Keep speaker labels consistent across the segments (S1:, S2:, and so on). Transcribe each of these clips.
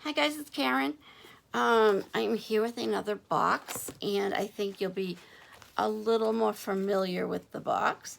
S1: Hi guys, it's Karen. I'm here with another box, and I think you'll be a little more familiar with the box.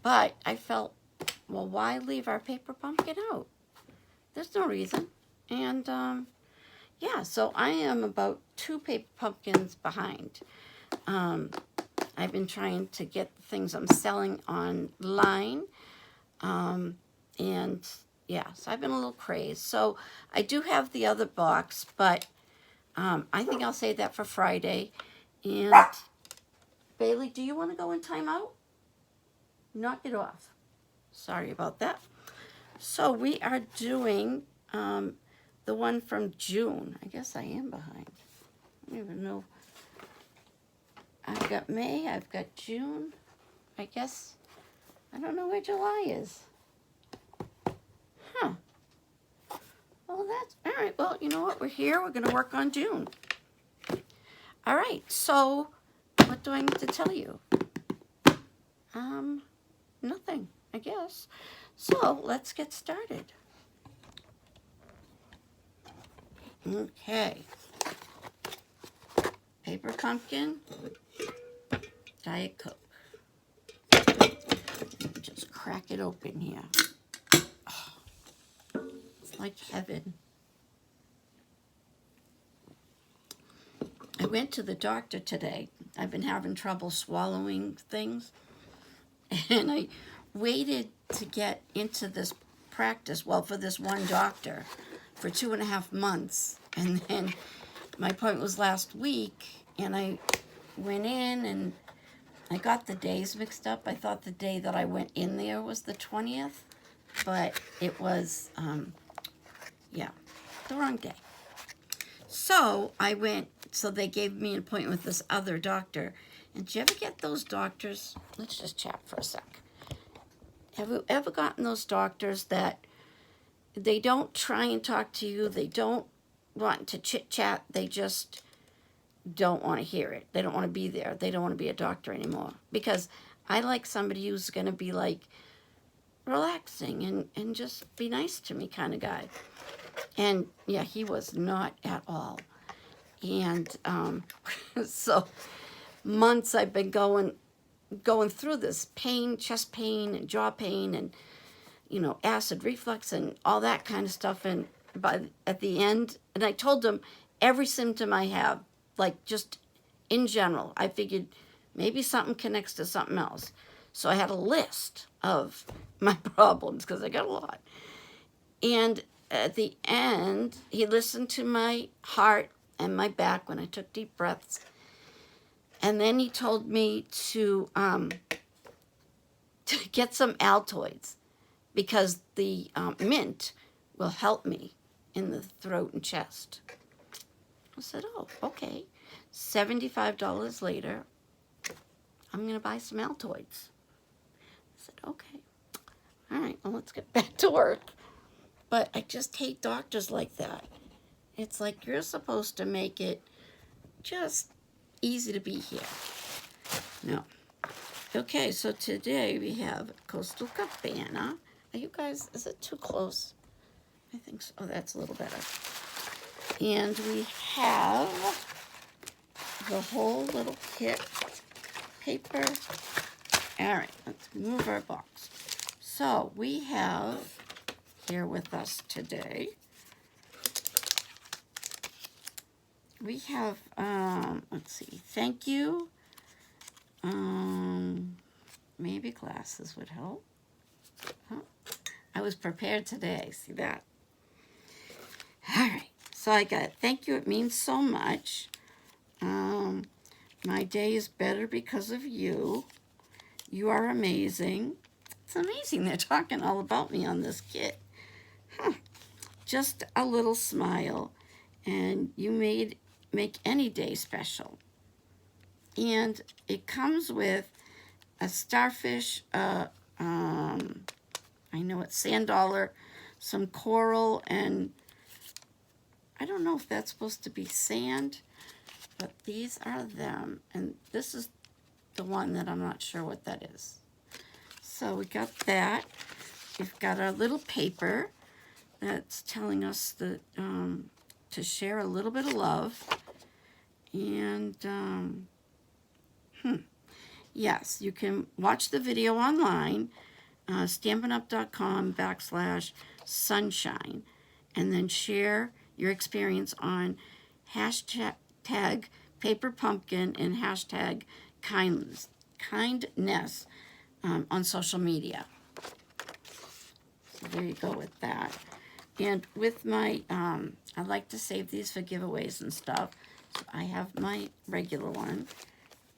S1: But I felt, well, why leave our paper pumpkin out? There's no reason. And yeah, so I am about 2 paper pumpkins behind. I've been trying to get the things I'm selling online. And yeah, so I've been a little crazed. So I do have the other box, but I think I'll save that for Friday. And Bailey, do you want to go in timeout? Knock it off. Sorry about that. So we are doing the one from June. I guess I am behind. I don't even know. I've got May, I've got June. I guess, I don't know where July is. Huh. Well, that's, all right, well, you know what, we're here, we're going to work on June. All right, so what do I need to tell you? Nothing, I guess. So let's get started. Okay. Paper pumpkin, Diet Coke. Just crack it open here. Oh, it's like heaven. I went to the doctor today. I've been having trouble swallowing things. And I waited to get into this practice, well, for this one doctor, for 2.5 months. And then my appointment was last week, and I went in, and I got the days mixed up. I thought the day that I went in there was the 20th, but it was, yeah, the wrong day. So I went, so they gave me an appointment with this other doctor. And do you ever get those doctors? Let's just chat for a sec. Have you ever gotten those doctors that they don't try and talk to you, they don't want to chit-chat, they just don't want to hear it. They don't want to be there. They don't want to be a doctor anymore. Because I like somebody who's going to be like relaxing and just be nice to me kind of guy. And yeah, he was not at all. And so months I've been going through this pain, chest pain and jaw pain and, you know, acid reflux and all that kind of stuff. And at the end, and I told him every symptom I have, like just in general, I figured maybe something connects to something else. So I had a list of my problems because I got a lot. And at the end, he listened to my heart and my back when I took deep breaths. And then he told me to get some Altoids because the mint will help me in the throat and chest. I said, oh, okay. $75 later, I'm going to buy some Altoids. I said, okay. All right, well, let's get back to work. But I just hate doctors like that. It's like you're supposed to make it just easy to be here. No. Okay, so today we have Coastal Cabana. Are you guys, is it too close? I think so. Oh, that's a little better. And we have the whole little kit paper. All right, let's move our box. So we have here with us today, we have, let's see, thank you. Maybe glasses would help. Huh? I was prepared today, see that? All right, so I got thank you, it means so much. My day is better because of you. You are amazing. It's amazing they're talking all about me on this kit. Huh. Just a little smile, and you make any day special. And it comes with a starfish, I know it's sand dollar, some coral, and I don't know if that's supposed to be sand, but these are them. And this is the one that I'm not sure what that is. So we got that. We've got our little paper that's telling us the to share a little bit of love. And, yes, you can watch the video online, stampinup.com/sunshine, and then share your experience on hashtag paper pumpkin and hashtag kindness on social media. So there you go with that. And with my, I like to save these for giveaways and stuff. So I have my regular one.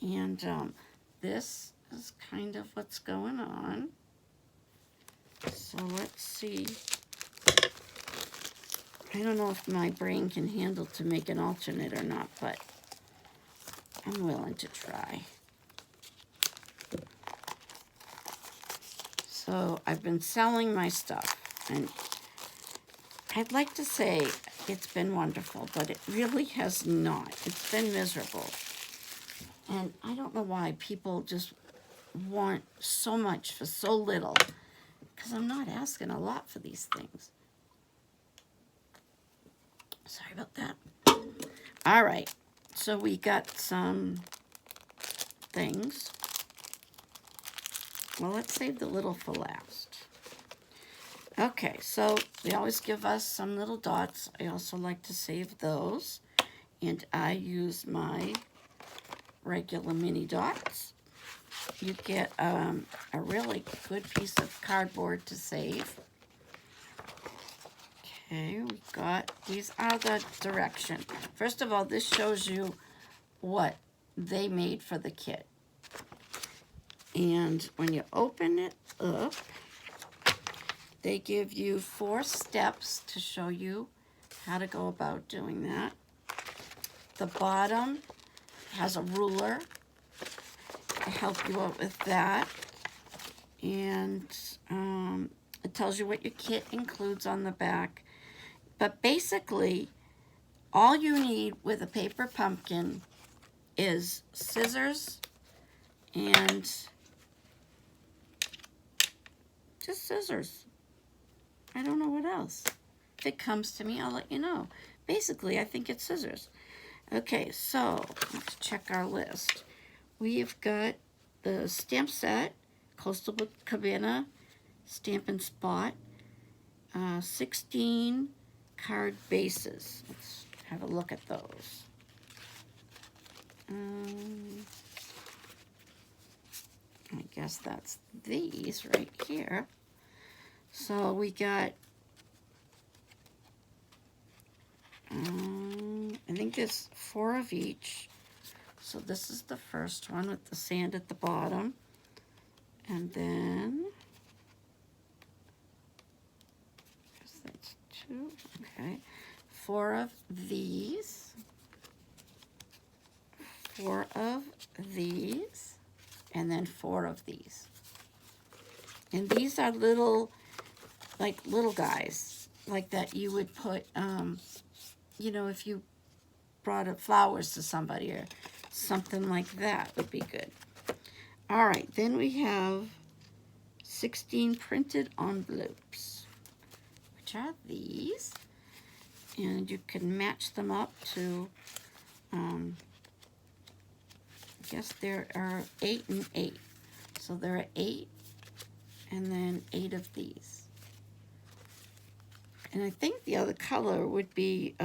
S1: And this is kind of what's going on. So let's see. I don't know if my brain can handle to make an alternate or not, but I'm willing to try. So I've been selling my stuff, and I'd like to say it's been wonderful, but it really has not. It's been miserable. And I don't know why people just want so much for so little, because I'm not asking a lot for these things. Sorry about that. All right, so we got some things. Well, let's save the little for last. Okay, so they always give us some little dots. I also like to save those. And I use my regular mini dots. You get a really good piece of cardboard to save. Okay, we got, these are the direction. First of all, this shows you what they made for the kit. And when you open it up, they give you 4 steps to show you how to go about doing that. The bottom has a ruler to help you out with that. And it tells you what your kit includes on the back. But basically, all you need with a paper pumpkin is scissors and just scissors. I don't know what else. If it comes to me, I'll let you know. Basically, I think it's scissors. Okay, so let's check our list. We've got the stamp set, Coastal Cabana Stamp and Spot, 16 card bases. Let's have a look at those. I guess that's these right here. So we got, I think there's 4 of each. So this is the first one with the sand at the bottom. And then, I guess that's 2, okay. 4 of these. 4 of these. And then 4 of these. And these are little, like little guys, like that you would put, you know, if you brought up flowers to somebody or something like that would be good. All right, then we have 16 printed envelopes, which are these. And you can match them up to, I guess there are 8 and 8. So there are 8 and then 8 of these. And I think the other color would be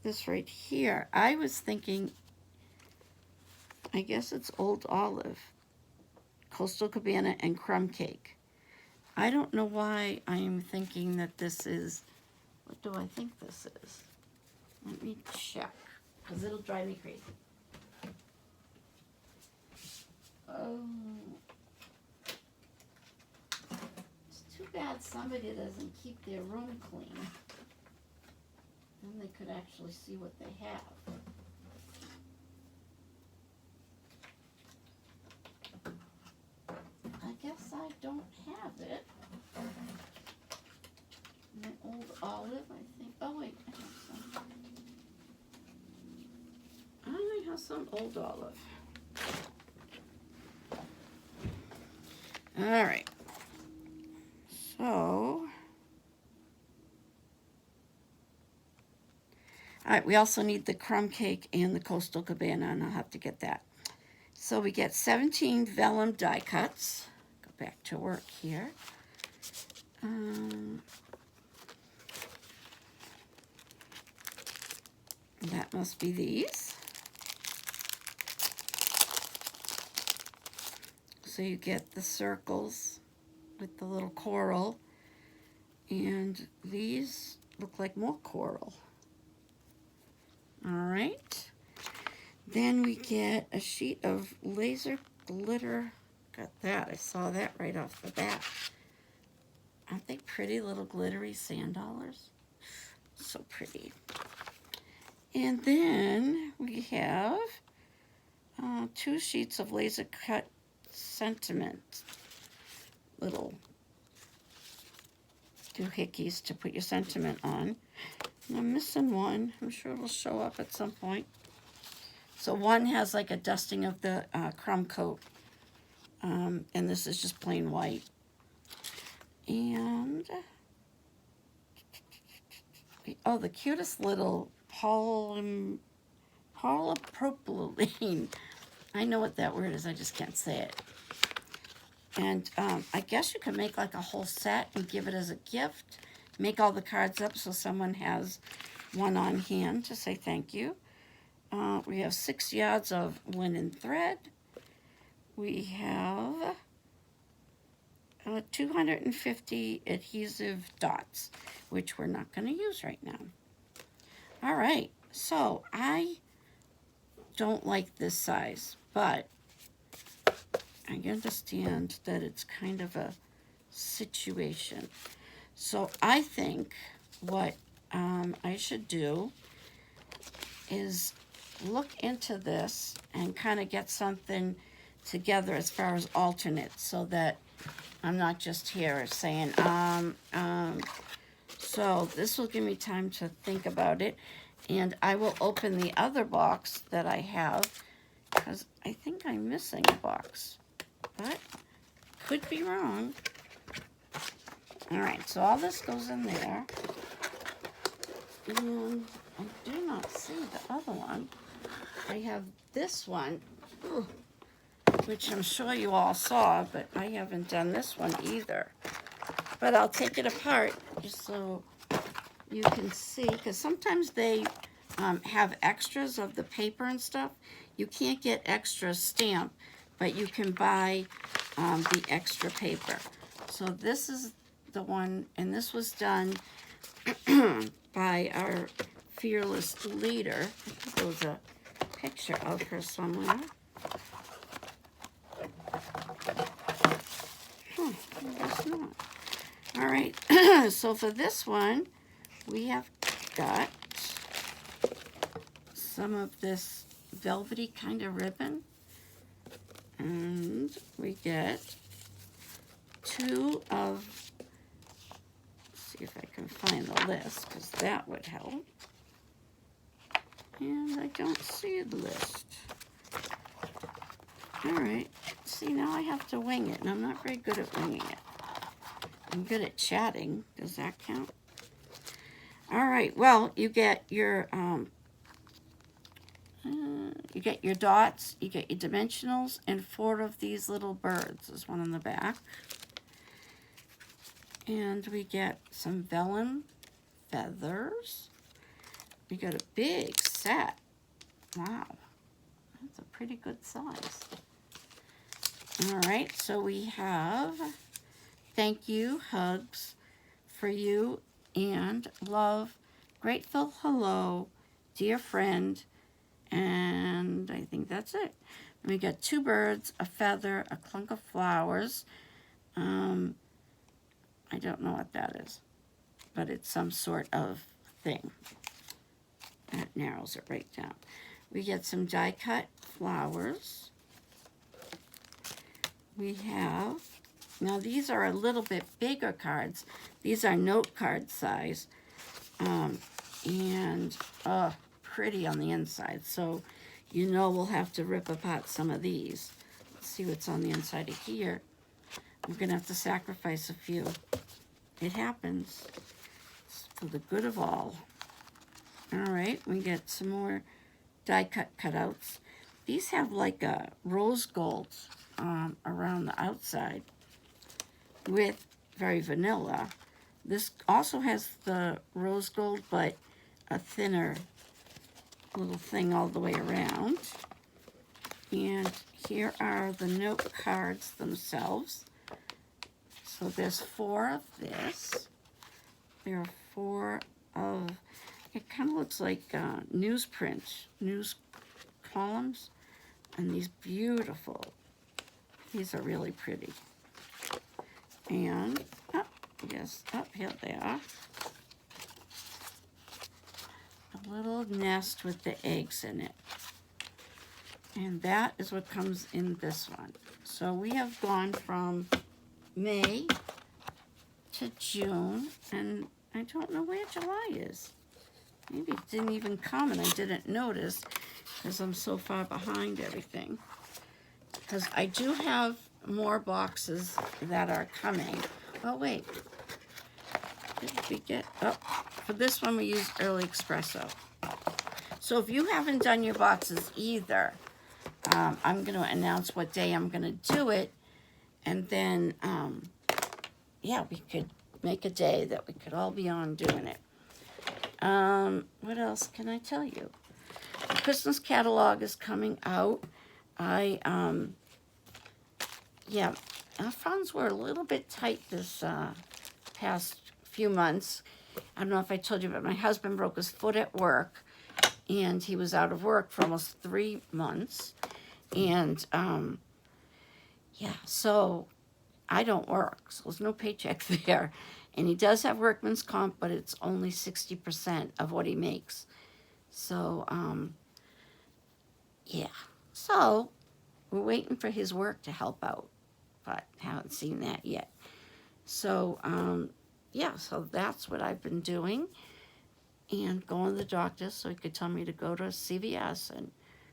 S1: this right here. I was thinking, I guess it's Old Olive, Coastal Cabana, and Crumb Cake. I don't know why I am thinking that this is, what do I think this is? Let me check, because it'll drive me crazy. Oh, it's too bad somebody doesn't keep their room clean. Then they could actually see what they have. I guess I don't have it. And then Old Olive, I think. Oh wait, I have some. I might have some Old Olive. All right. So All right, we also need the crumb cake and the Coastal Cabana, and I'll have to get that. So we get 17 vellum die cuts. Go back to work here. That must be these. So you get the circles with the little coral, and these look like more coral. All right. Then we get a sheet of laser glitter. Got that. I saw that right off the bat. Aren't they pretty little glittery sand dollars? So pretty. And then we have 2 sheets of laser cut sentiment. Little doohickeys to put your sentiment on. And I'm missing one. I'm sure it'll show up at some point. So one has like a dusting of the crumb coat. And this is just plain white. And, oh, the cutest little polypropylene. I know what that word is, I just can't say it. And I guess you could make like a whole set and give it as a gift. Make all the cards up so someone has one on hand to say thank you. We have 6 yards of linen thread. We have 250 adhesive dots, which we're not going to use right now. All right, so I don't like this size, but I understand that it's kind of a situation. So I think what I should do is look into this and kind of get something together as far as alternates so that I'm not just here saying, So this will give me time to think about it. And I will open the other box that I have because I think I'm missing a box, but could be wrong. All right, so all this goes in there. And I do not see the other one. I have this one, which I'm sure you all saw, but I haven't done this one either. But I'll take it apart just so you can see, because sometimes they have extras of the paper and stuff. You can't get extra stamp, but you can buy the extra paper. So this is the one, and this was done by our fearless leader. I think there was a picture of her somewhere. I guess not. All right, so for this one, we have got some of this velvety kind of ribbon, and we get 2 of, let's see if I can find the list, because that would help. And I don't see the list. All right, see, now I have to wing it, and I'm not very good at winging it. I'm good at chatting. Does that count? All right, well, you get your dots, you get your dimensionals, and 4 of these little birds. There's one on the back. And we get some vellum feathers. We got a big set. Wow, that's a pretty good size. All right, so we have thank you, hugs for you, and love, grateful hello, dear friend, and I think that's it. We got 2 birds, a feather, a clunk of flowers. I don't know what that is, but it's some sort of thing. That narrows it right down. We get some die cut flowers. We have, now these are a little bit bigger cards. These are note card size. And pretty on the inside. So you know we'll have to rip apart some of these. Let's see what's on the inside of here. I'm going to have to sacrifice a few. It happens. It's for the good of all. All right, we get some more die cut cutouts. These have like a rose gold around the outside with very vanilla. This also has the rose gold, but a thinner little thing all the way around. And here are the note cards themselves. So there's 4 of this. There are 4 of, it kind of looks like newsprint, news columns. And these beautiful, these are really pretty. And, here they are. A little nest with the eggs in it. And that is what comes in this one. So we have gone from May to June, and I don't know where July is. Maybe it didn't even come and I didn't notice because I'm so far behind everything. Because I do have more boxes that are coming. Oh, wait. Did we get, oh, for this one we used Early Espresso. So if you haven't done your boxes either, I'm going to announce what day I'm going to do it. And then, yeah, we could make a day that we could all be on doing it. What else can I tell you? The Christmas catalog is coming out. Yeah, our funds were a little bit tight this past few months. I don't know if I told you, but my husband broke his foot at work, and he was out of work for almost 3 months. And, yeah, so I don't work, so there's no paycheck there. And he does have workman's comp, but it's only 60% of what he makes. So, yeah. So, we're waiting for his work to help out, but haven't seen that yet. So, yeah, so that's what I've been doing. And going to the doctor so he could tell me to go to CVS and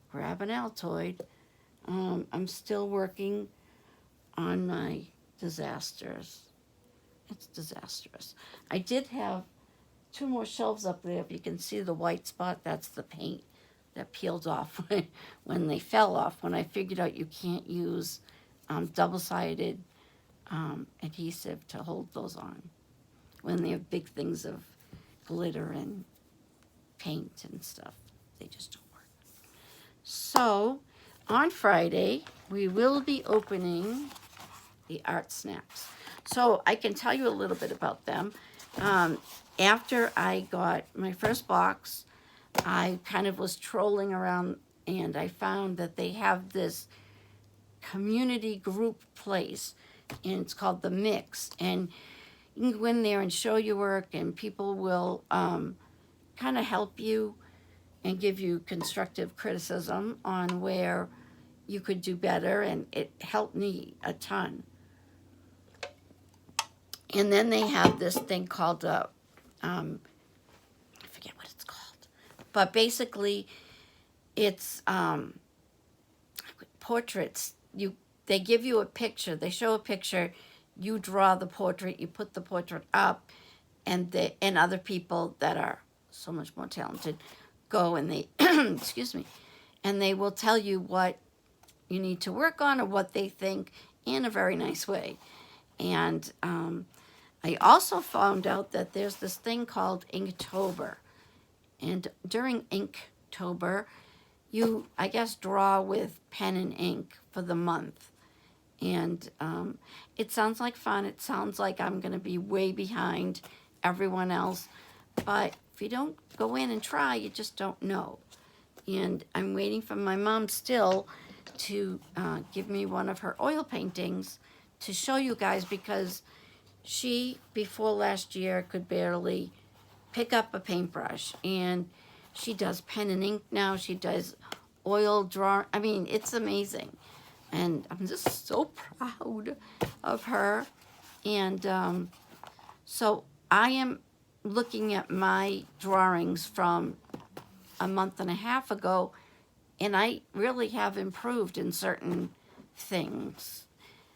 S1: grab an Altoid. I'm still working on my disasters. It's disastrous. I did have 2 more shelves up there. If you can see the white spot, that's the paint that peeled off when they fell off. When I figured out you can't use double-sided adhesive to hold those on when they have big things of glitter and paint and stuff. They just don't work. So on Friday, we will be opening the Art Snaps. So I can tell you a little bit about them. After I got my first box, I kind of was trolling around and I found that they have this community group place, and it's called The Mix. And you can go in there and show your work, and people will kind of help you and give you constructive criticism on where you could do better, and it helped me a ton. And then they have this thing called, I forget what it's called, but basically it's portraits. They give you a picture, they show a picture, you draw the portrait, you put the portrait up, and other people that are so much more talented go and they, excuse me, and they will tell you what you need to work on or what they think in a very nice way. And I also found out that there's this thing called Inktober. And during Inktober, you, I guess, draw with pen and ink for the month. And it sounds like fun. It sounds like I'm going to be way behind everyone else. But if you don't go in and try, you just don't know. And I'm waiting for my mom still to give me one of her oil paintings to show you guys, because she, before last year, could barely pick up a paintbrush. And she does pen and ink now. She does oil drawing. I mean, it's amazing. And I'm just so proud of her. And so I am looking at my drawings from a month and a half ago, and I really have improved in certain things.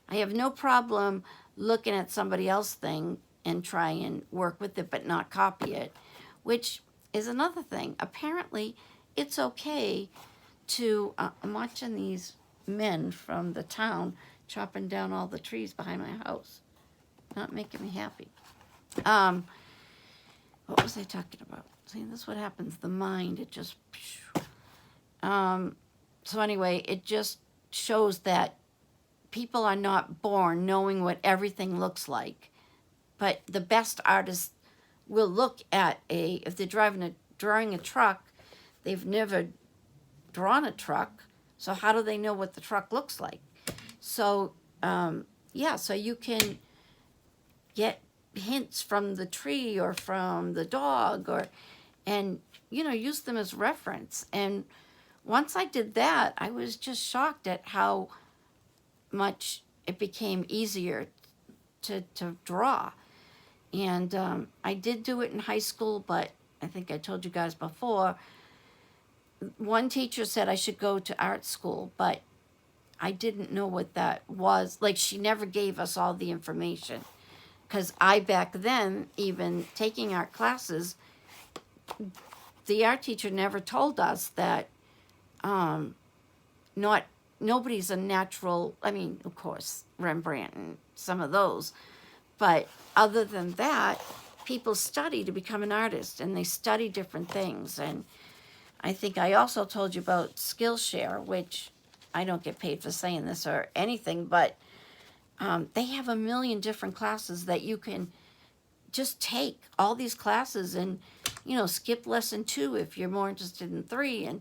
S1: I have no problem looking at somebody else's thing and try and work with it but not copy it, which is another thing. Apparently, it's okay to, I'm watching these men from the town chopping down all the trees behind my house. Not making me happy. What was I talking about? See, this is what happens. The mind, it just... So anyway, it just shows that people are not born knowing what everything looks like. But the best artists will look at if they're drawing a truck, they've never drawn a truck, so how do they know what the truck looks like? So, yeah, so you can get hints from the tree or from the dog and, you know, use them as reference. And once I did that, I was just shocked at how much it became easier to draw. And I did do it in high school, but I think I told you guys before, one teacher said I should go to art school, but I didn't know what that was. Like, she never gave us all the information. Because back then, even taking art classes, the art teacher never told us that nobody's a natural, I mean, of course, Rembrandt and some of those, but other than that, people study to become an artist, and they study different things. And I think I also told you about Skillshare, which I don't get paid for saying this or anything, but they have a million different classes that you can just take all these classes and, you know, skip lesson 2 if you're more interested in 3,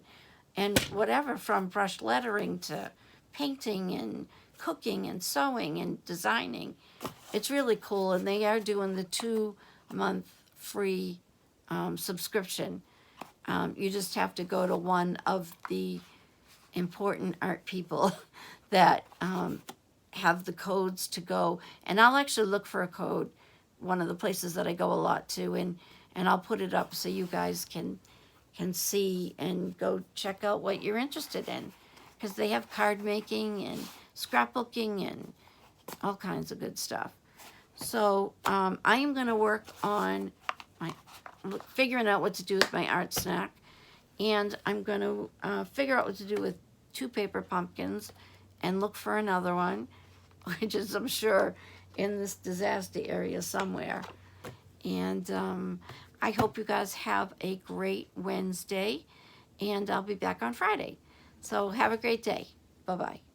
S1: and whatever, from brush lettering to painting and cooking and sewing and designing. It's really cool, and they are doing the 2-month free subscription. You just have to go to one of the important art people that have the codes to go. And I'll actually look for a code, one of the places that I go a lot to, and I'll put it up so you guys can see and go check out what you're interested in. Because they have card making and scrapbooking and all kinds of good stuff. So I am going to work on figuring out what to do with my art snack. And I'm going to figure out what to do with 2 paper pumpkins and look for another one, which is, I'm sure, in this disaster area somewhere. And I hope you guys have a great Wednesday, and I'll be back on Friday. So have a great day. Bye-bye.